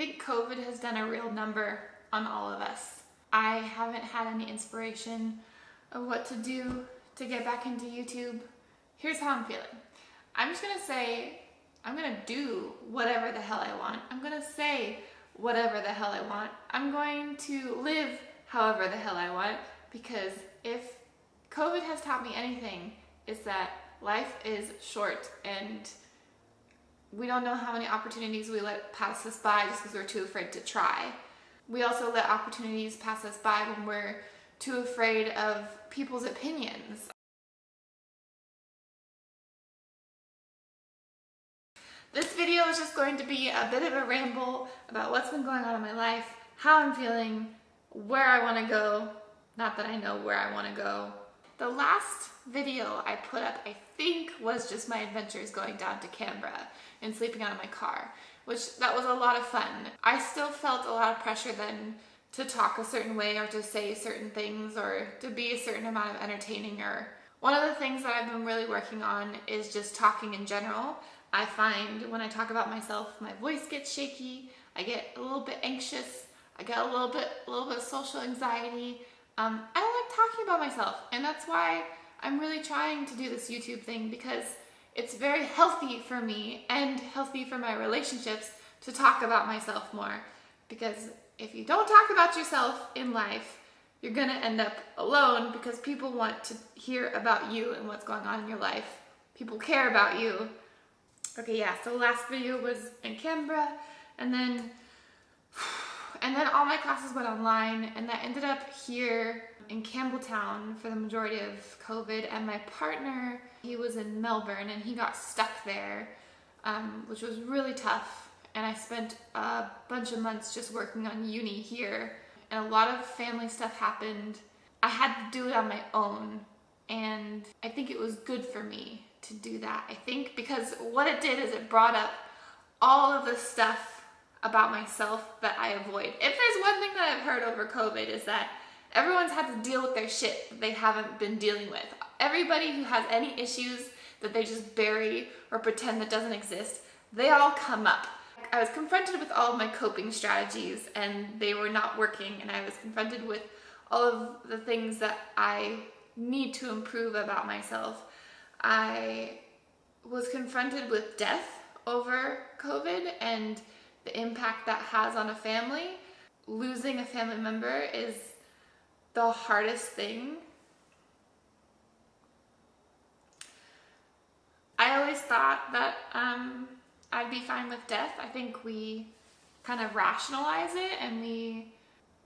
think COVID has done a real number on all of us. I haven't had any inspiration of what to do to get back into YouTube. Here's how I'm feeling. I'm just gonna say, I'm gonna do whatever the hell I want. I'm gonna say whatever the hell I want. I'm going to live however the hell I want, because if COVID has taught me anything, it's that life is short and we don't know how many opportunities we let pass us by just because we're too afraid to try. We also let opportunities pass us by when we're too afraid of people's opinions. This video is just going to be a bit of a ramble about what's been going on in my life, how I'm feeling, where I want to go. Not that I know where I want to go. The last video I put up, I think, was just my adventures going down to Canberra and sleeping out of my car, which that was a lot of fun. I still felt a lot of pressure then to talk a certain way or to say certain things or to be a certain amount of entertaining. Or one of the things that I've been really working on is just talking in general. I find when I talk about myself, my voice gets shaky, I get a little bit anxious, I get a little bit of social anxiety. I don't like talking about myself, and that's why I'm really trying to do this YouTube thing, because it's very healthy for me and healthy for my relationships to talk about myself more. Because if you don't talk about yourself in life, you're gonna end up alone, because people want to hear about you and what's going on in your life. People care about you. Okay, yeah, so the last video was in Canberra, and then all my classes went online, and that ended up here in Campbelltown for the majority of COVID. And my partner, he was in Melbourne, and he got stuck there, which was really tough. And I spent a bunch of months just working on uni here, and a lot of family stuff happened. I had to do it on my own, and I think it was good for me to do that. I think because what it did is it brought up all of the stuff about myself that I avoid. If there's one thing that I've heard over COVID, is that everyone's had to deal with their shit that they haven't been dealing with. Everybody who has any issues that they just bury or pretend that doesn't exist, they all come up. I was confronted with all of my coping strategies, and they were not working, and I was confronted with all of the things that I need to improve about myself. I was confronted with death over COVID and the impact that has on a family. Losing a family member is the hardest thing. I always thought that I'd be fine with death. I think we kind of rationalize it, and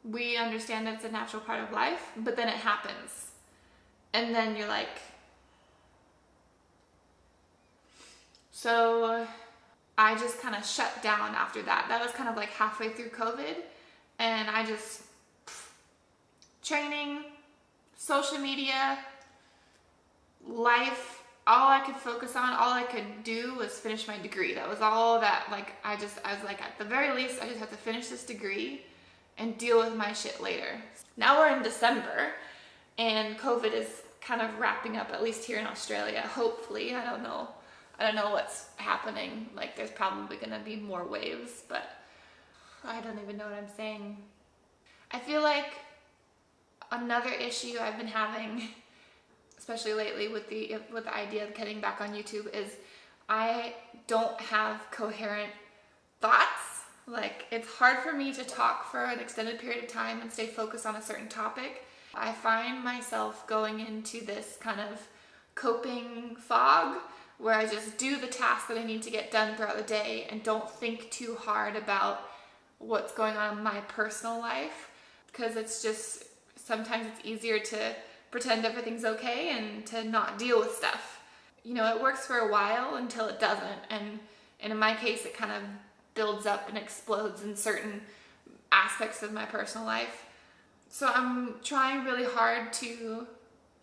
we understand that it's a natural part of life, but then it happens. And then you're like, so I just kind of shut down after that. That was kind of like halfway through COVID, and I just, training, social media, life, all I could focus on, all I could do was finish my degree. That was all that, like, I was like, at the very least, I just have to finish this degree and deal with my shit later. Now we're in December, and COVID is kind of wrapping up, at least here in Australia, hopefully. I don't know what's happening. Like, there's probably gonna be more waves, but I don't even know what I'm saying. I feel like another issue I've been having, especially lately with the idea of getting back on YouTube, is I don't have coherent thoughts. Like, it's hard for me to talk for an extended period of time and stay focused on a certain topic. I find myself going into this kind of coping fog, where I just do the tasks that I need to get done throughout the day and don't think too hard about what's going on in my personal life, because it's just, sometimes it's easier to pretend everything's okay and to not deal with stuff. You know, it works for a while until it doesn't, and in my case, it kind of builds up and explodes in certain aspects of my personal life. So I'm trying really hard to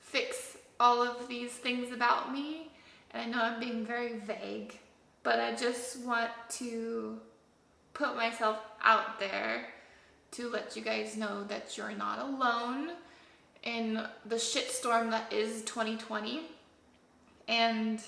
fix all of these things about me. And I know I'm being very vague, but I just want to put myself out there to let you guys know that you're not alone in the shitstorm that is 2020. And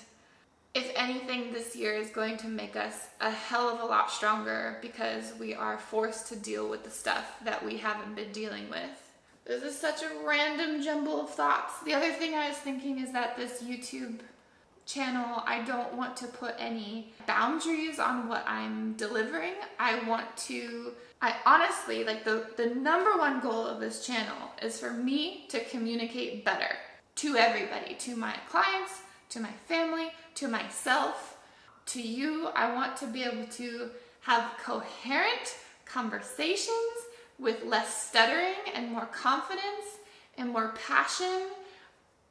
if anything, this year is going to make us a hell of a lot stronger because we are forced to deal with the stuff that we haven't been dealing with. This is such a random jumble of thoughts. The other thing I was thinking is that this YouTube channel, I don't want to put any boundaries on what I'm delivering. I honestly, like the number one goal of this channel is for me to communicate better to everybody, to my clients, to my family, to myself, to you. I want to be able to have coherent conversations with less stuttering and more confidence and more passion.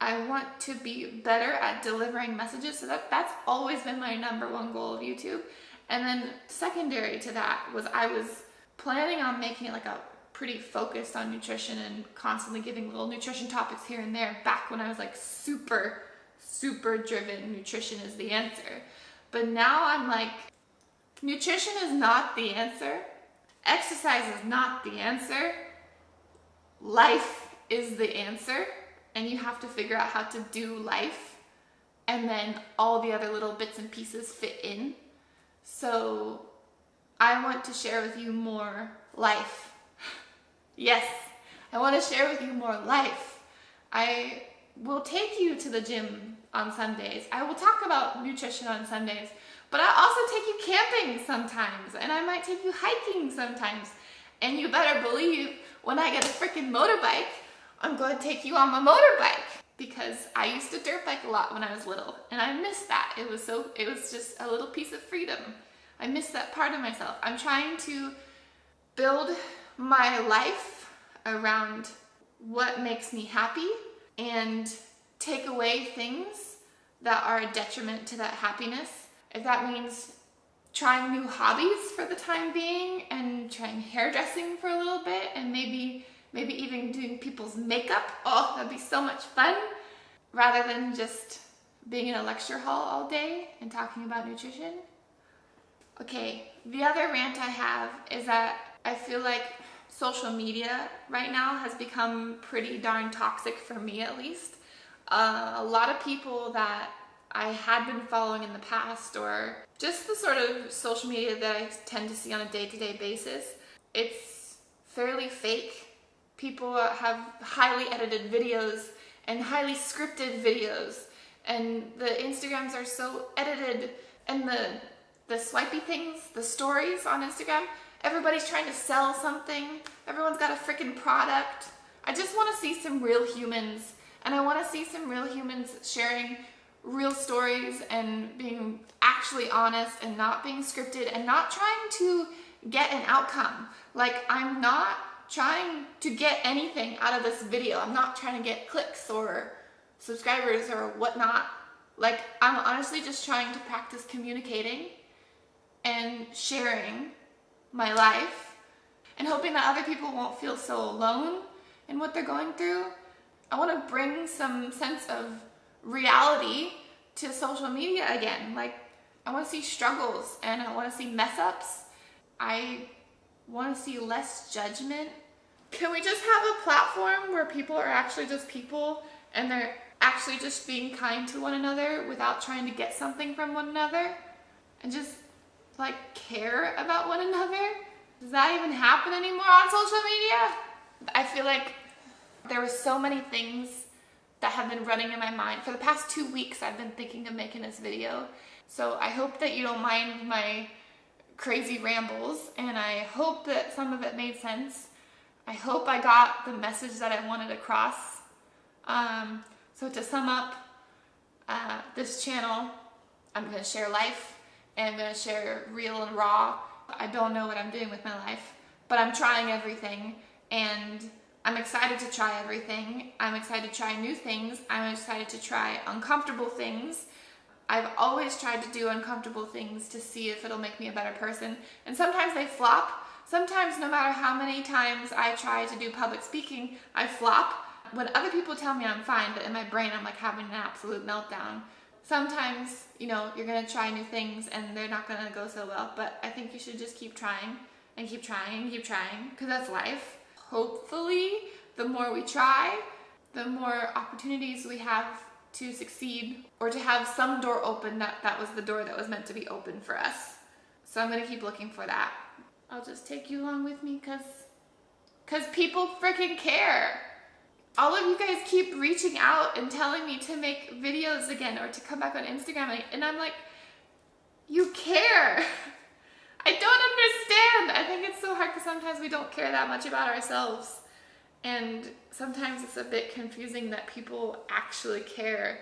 I want to be better at delivering messages. So that's always been my number one goal of YouTube. And then secondary to that was I was planning on making it like a pretty focused on nutrition and constantly giving little nutrition topics here and there back when I was like super driven. Nutrition is the answer. But now I'm like, nutrition is not the answer. Exercise is not the answer. Life is the answer. And you have to figure out how to do life. And then all the other little bits and pieces fit in. So I want to share with you more life. Yes, I want to share with you more life. I will take you to the gym on Sundays. I will talk about nutrition on Sundays. But I also take you camping sometimes. And I might take you hiking sometimes. And you better believe when I get a freaking motorbike, I'm going to take you on my motorbike. Because I used to dirt bike a lot when I was little. And I miss that. It was just a little piece of freedom. I miss that part of myself. I'm trying to build my life around what makes me happy and take away things that are a detriment to that happiness. If that means trying new hobbies for the time being and trying hairdressing for a little bit and maybe even doing people's makeup. Oh, that'd be so much fun. Rather than just being in a lecture hall all day and talking about nutrition. Okay, the other rant I have is that I feel like social media right now has become pretty darn toxic for me, at least. A lot of people that I had been following in the past, or just the sort of social media that I tend to see on a day-to-day basis, it's fairly fake. People have highly edited videos and highly scripted videos, and the Instagrams are so edited, and the swipey things, the stories on Instagram, everybody's trying to sell something. Everyone's got a freaking product. I just want to see some real humans, and I want to see some real humans sharing real stories and being actually honest and not being scripted and not trying to get an outcome. Like, I'm not trying to get anything out of this video. I'm not trying to get clicks or subscribers or whatnot. Like, I'm honestly just trying to practice communicating and sharing my life and hoping that other people won't feel so alone in what they're going through. I want to bring some sense of reality to social media again. Like, I want to see struggles and I want to see mess ups. I want to see less judgment. Can we just have a platform where people are actually just people and they're actually just being kind to one another without trying to get something from one another and just like care about one another? Does that even happen anymore on social media? I feel like there were so many things that have been running in my mind. For the past 2 weeks, I've been thinking of making this video. So I hope that you don't mind my crazy rambles, and I hope that some of it made sense. I hope I got the message that I wanted across. So to sum up, this channel, I'm going to share life, and I'm going to share real and raw. I don't know what I'm doing with my life, but I'm trying everything, and I'm excited to try everything. I'm excited to try new things. I'm excited to try uncomfortable things. I've always tried to do uncomfortable things to see if it'll make me a better person. And sometimes they flop. Sometimes, no matter how many times I try to do public speaking, I flop. When other people tell me I'm fine, but in my brain I'm like having an absolute meltdown. Sometimes, you know, you're gonna try new things and they're not gonna go so well, but I think you should just keep trying and keep trying and keep trying, because that's life. Hopefully, the more we try, the more opportunities we have to succeed or to have some door open that was the door that was meant to be open for us. So I'm gonna keep looking for that. I'll just take you along with me because people freaking care. All of you guys keep reaching out and telling me to make videos again or to come back on Instagram, and I'm like, you care. I don't understand. I think it's so hard because sometimes we don't care that much about ourselves. And sometimes it's a bit confusing that people actually care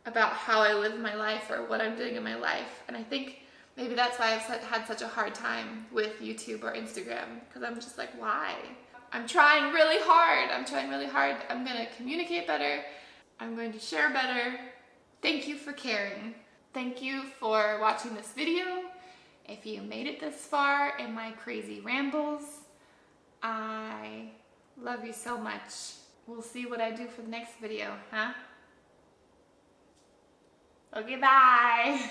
about how I live my life or what I'm doing in my life. And I think maybe that's why I've had such a hard time with YouTube or Instagram, because I'm just like, why? I'm trying really hard. I'm gonna communicate better. I'm going to share better. Thank you for caring. Thank you for watching this video. If you made it this far in my crazy rambles, I love you so much. We'll see what I do for the next video, huh? Okay, bye.